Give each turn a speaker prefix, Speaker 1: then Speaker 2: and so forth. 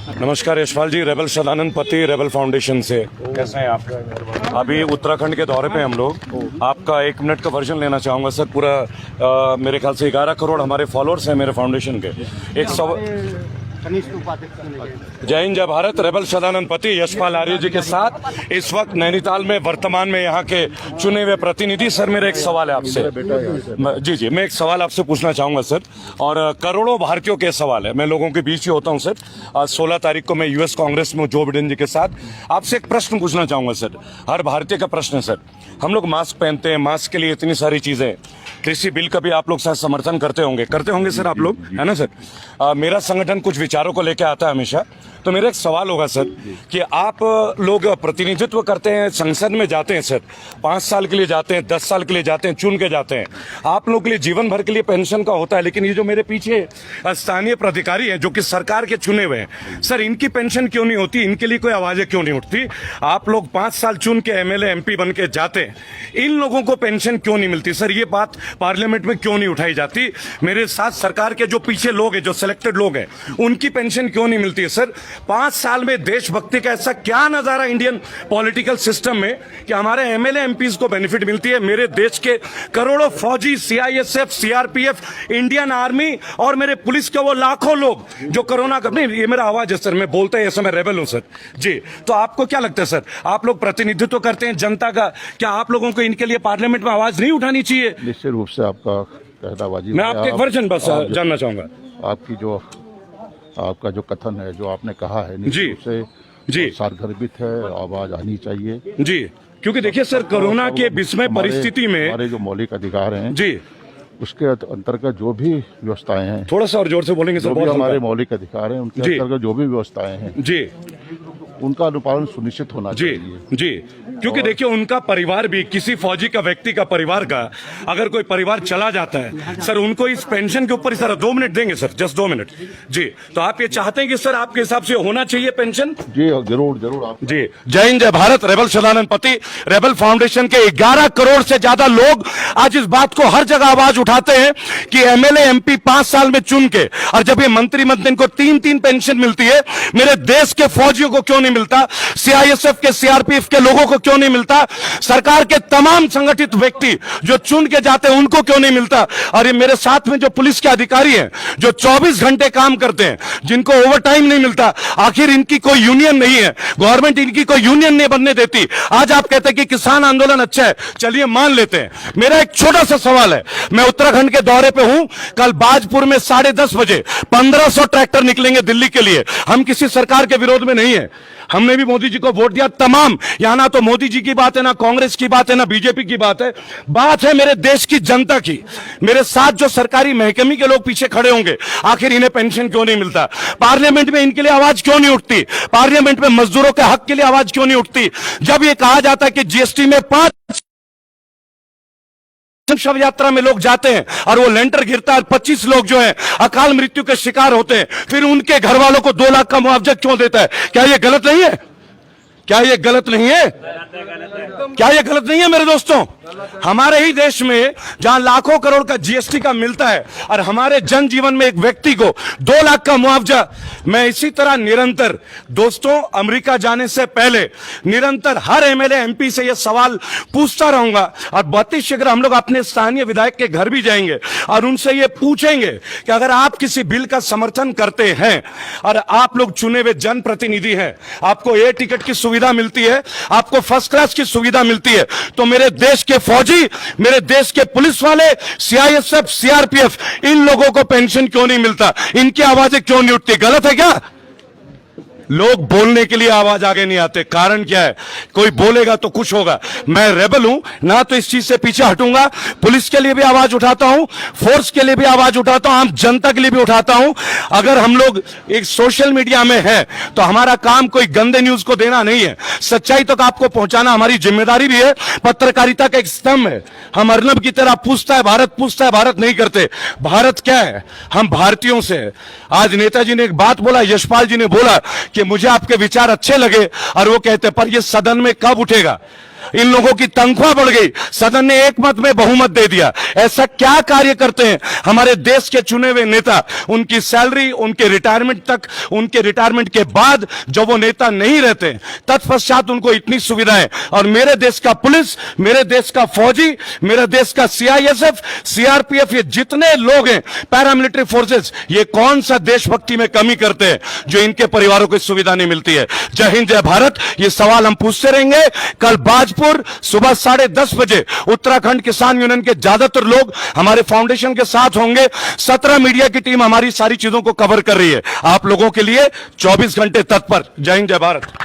Speaker 1: नमस्कार यशपाल जी, रेबल सदानंद पति, rebel foundation से। कैसे हैं आप? अभी उत्तराखंड के दौरे पे हम लोग। आपका 1 मिनट का वर्जन लेना चाहूँगा सर। पूरा मेरे ख्याल से 11 करोड़ हमारे फॉलोअर्स हैं मेरे फाउंडेशन के। जय हिंद जय भारत। रेबल सदानंद पति यशपाल आर्य जी के साथ इस वक्त नैनीताल में वर्तमान में यहाँ के चुने हुए प्रतिनिधि। सर मेरा एक सवाल है आपसे। जी, मैं एक सवाल आपसे पूछना चाहूंगा सर, और करोड़ों भारतीयों के सवाल है। मैं लोगों के बीच ही होता हूं सर। आज 16 तारीख को मैं यूएस कांग्रेस में जो बिडेन जी के साथ आपसे एक प्रश्न पूछना चाहूंगा सर। हर भारतीय का प्रश्न है सर। हम लोग मास्क पहनते हैं, मास्क के लिए इतनी सारी चीजें। कृषि बिल का भी आप लोग शायद समर्थन करते होंगे सर, आप लोग, है ना सर। मेरा संगठन कुछ विचारों को लेकर आता है हमेशा। तो मेरा एक सवाल होगा सर कि आप लोग प्रतिनिधित्व करते हैं, संसद में जाते हैं सर, 5 साल के लिए जाते हैं, 10 साल के लिए जाते हैं, चुन के जाते हैं। आप लोग के लिए जीवन भर के लिए पेंशन का होता है, लेकिन ये जो मेरे पीछे स्थानीय प्राधिकारी हैं जो कि सरकार के चुने हुए हैं सर, इनकी पेंशन क्यों नहीं होती? इनके लिए कोई आवाजें क्यों नहीं उठती? आप लोग 5 साल चुन के एमएलए एमपी बन के जाते हैं, इन लोगों को पेंशन क्यों नहीं मिलती सर? ये बात पार्लियामेंट में क्यों नहीं उठाई जाती? मेरे साथ सरकार के जो पीछे लोग हैं, जो सिलेक्टेड लोग हैं, उनकी पेंशन क्यों नहीं मिलती है सर? 5 साल में देशभक्ति का ऐसा क्या नजारा इंडियन पॉलिटिकल सिस्टम में कि हमारे एमएलए एमपीज को बेनिफिट मिलती है? मेरे देश के करोड़ों फौजी, सीआईएसएफ, सीआरपीएफ, इंडियन आर्मी और मेरे पुलिस के वो लाखों लोग जो कोरोना का, नहीं ये मेरा आवाज है सर, मैं बोलता है ऐसा, मैं रेबल हूं सर जी। तो आपको क्या लगता है सर, आप लोग प्रतिनिधित्व करते हैं जनता का, क्या आप लोगों को इनके लिए पार्लियामेंट में आवाज नहीं उठानी चाहिए?
Speaker 2: निश्चित रूप से आपका कहना वाजिब।
Speaker 1: मैं आपके एक वर्जन बस जानना चाहूंगा।
Speaker 2: आपका जो कथन है, जो आपने कहा है, निश्चित रूप से जी सारगर्भित है, आवाज आनी चाहिए
Speaker 1: जी। क्योंकि देखिए सर, कोरोना के विस्मय परिस्थिति में
Speaker 2: हमारे जो मौलिक अधिकार हैं
Speaker 1: जी,
Speaker 2: उसके अंतर्गत जो भी व्यवस्थाएं हैं,
Speaker 1: थोड़ा सा और जोर से बोलेंगे सर।
Speaker 2: जो भी हमारे मौलिक अधिकार हैं उनके अंतर्गत जो भी व्यवस्थाएं हैं जी, उनका अनुपालन सुनिश्चित होना चाहिए
Speaker 1: जी। क्योंकि देखिए, उनका परिवार भी, किसी फौजी का व्यक्ति का परिवार का अगर कोई परिवार चला जाता है सर, उनको इस पेंशन के ऊपर ही सर 2 मिनट देंगे सर, जस्ट 2 मिनट जी। तो आप ये चाहते हैं कि सर आपके हिसाब से होना चाहिए पेंशन?
Speaker 2: जी जरूर आप
Speaker 1: जी। जय हिंद जय भारत। रेबल सदानंद पति, रेबल फाउंडेशन के 11 करोड़ से ज्यादा लोग आज इस बात को हर जगह आवाज उठाते हैं कि एमएलए एमपी 5 साल में चुन के, और जब ये मंत्रिमंडल इनको 3-3 पेंशन मिलती है, मेरे देश के फौजियों को क्यों नहीं मिलता? सीआईएसएफ के, सीआरपीएफ के लोगों को क्यों नहीं मिलता? सरकार के तमाम संगठित व्यक्ति जो चुन के जाते हैं उनको क्यों नहीं मिलता? और ये मेरे साथ में जो पुलिस के अधिकारी हैं जो 24 घंटे काम करते हैं, जिनको ओवर टाइम नहीं मिलता, आखिर इनकी कोई यूनियन नहीं है, गवर्नमेंट इनकी कोई यूनियन नहीं बनने देती। आज आप कहते हैं कि किसान आंदोलन अच्छा है, चलिए मान लेते हैं। मेरा एक छोटा सा सवाल है, मैं उत्तराखंड के दौरे पे हूं, कल बाजपुर में 10:30 बजे 1500 ट्रैक्टर निकलेंगे दिल्ली के लिए। हम किसी सरकार के विरोध में नहीं है, हमने भी मोदी जी को वोट दिया तमाम। यहां ना तो मोदी जी की बात है, ना कांग्रेस की बात है, ना बीजेपी की बात है मेरे देश की जनता की। मेरे साथ जो सरकारी महकमे के लोग पीछे खड़े होंगे, आखिर इन्हें पेंशन क्यों नहीं मिलता? पार्लियामेंट में इनके लिए आवाज क्यों नहीं उठती? पार्लियामेंट में मजदूरों के हक के लिए आवाज क्यों नहीं उठती? जब ये कहा जाता है कि जीएसटी में 5 शव यात्रा में लोग जाते हैं और वो लेंटर गिरता है, 25 लोग जो है अकाल मृत्यु के शिकार होते हैं, फिर उनके घर वालों को 2 लाख का मुआवजा क्यों देता है? क्या ये गलत नहीं है? क्या ये गलत नहीं है? क्या ये गलत नहीं है मेरे दोस्तों? हमारे ही देश में जहां लाखों करोड़ का जीएसटी का मिलता है और हमारे जनजीवन में एक व्यक्ति को 2 लाख का मुआवजा, मैं इसी तरह निरंतर दोस्तों अमेरिका जाने से पहले निरंतर हर एमएलए एमपी से यह सवाल पूछता रहूंगा। और बहुत शीघ्र हम लोग अपने स्थानीय विधायक के घर भी जाएंगे और उनसे ये पूछेंगे कि अगर आप किसी बिल का समर्थन करते हैं और आप लोग चुने हुए जनप्रतिनिधि हैं, आपको एयर टिकट की सुविधा मिलती है, आपको फर्स्ट क्लास की सुविधा मिलती है, तो मेरे देश के फौजी, मेरे देश के पुलिस वाले, सीआईएसएफ, सीआरपीएफ, इन लोगों को पेंशन क्यों नहीं मिलता? इनकी आवाजें क्यों नहीं उठती? गलत है क्या? लोग बोलने के लिए आवाज आगे नहीं आते, कारण क्या है? कोई बोलेगा तो कुछ होगा। मैं रेबल हूं ना, तो इस चीज से पीछे हटूंगा। पुलिस के लिए भी आवाज उठाता हूं, फोर्स के लिए भी आवाज उठाता हूं, आम जनता के लिए भी उठाता हूं। अगर हम लोग एक सोशल मीडिया में हैं तो हमारा काम कोई गंदे न्यूज को देना नहीं है, सच्चाई तक आपको पहुंचाना हमारी जिम्मेदारी भी है। पत्रकारिता का एक स्तंभ है। हम अर्नब की तरह पूछता है भारत नहीं करते। भारत क्या है? हम भारतीयों से। आज नेताजी ने एक बात बोला, यशपाल जी ने बोला कि मुझे आपके विचार अच्छे लगे, और वो कहते पर ये सदन में कब उठेगा? इन लोगों की तनख्वाह बढ़ गई, सदन ने एक मत में बहुमत दे दिया। ऐसा क्या कार्य करते हैं हमारे देश के चुने हुए नेता? उनकी सैलरी, उनके रिटायरमेंट तक, उनके रिटायरमेंट के बाद जब वो नेता नहीं रहते, तत्पश्चात उनको इतनी सुविधाएं। और मेरे देश का पुलिस, मेरे देश का फौजी, मेरे देश का सीआईएसएफ, सीआरपीएफ, ये जितने लोग हैं पैरामिलिट्री फोर्सेस, ये कौन सा देशभक्ति में कमी करते हैं जो इनके परिवारों को सुविधा नहीं मिलती है? जय हिंद, जय भारत। ये सवाल हम पूछते रहेंगे। कल बाजपुर सुबह 10:30 बजे उत्तराखंड किसान यूनियन के ज्यादातर लोग हमारे फाउंडेशन के साथ होंगे। 17 मीडिया की टीम हमारी सारी चीजों को कवर कर रही है, आप लोगों के लिए 24 घंटे तत्पर। जय हिंद, जय भारत।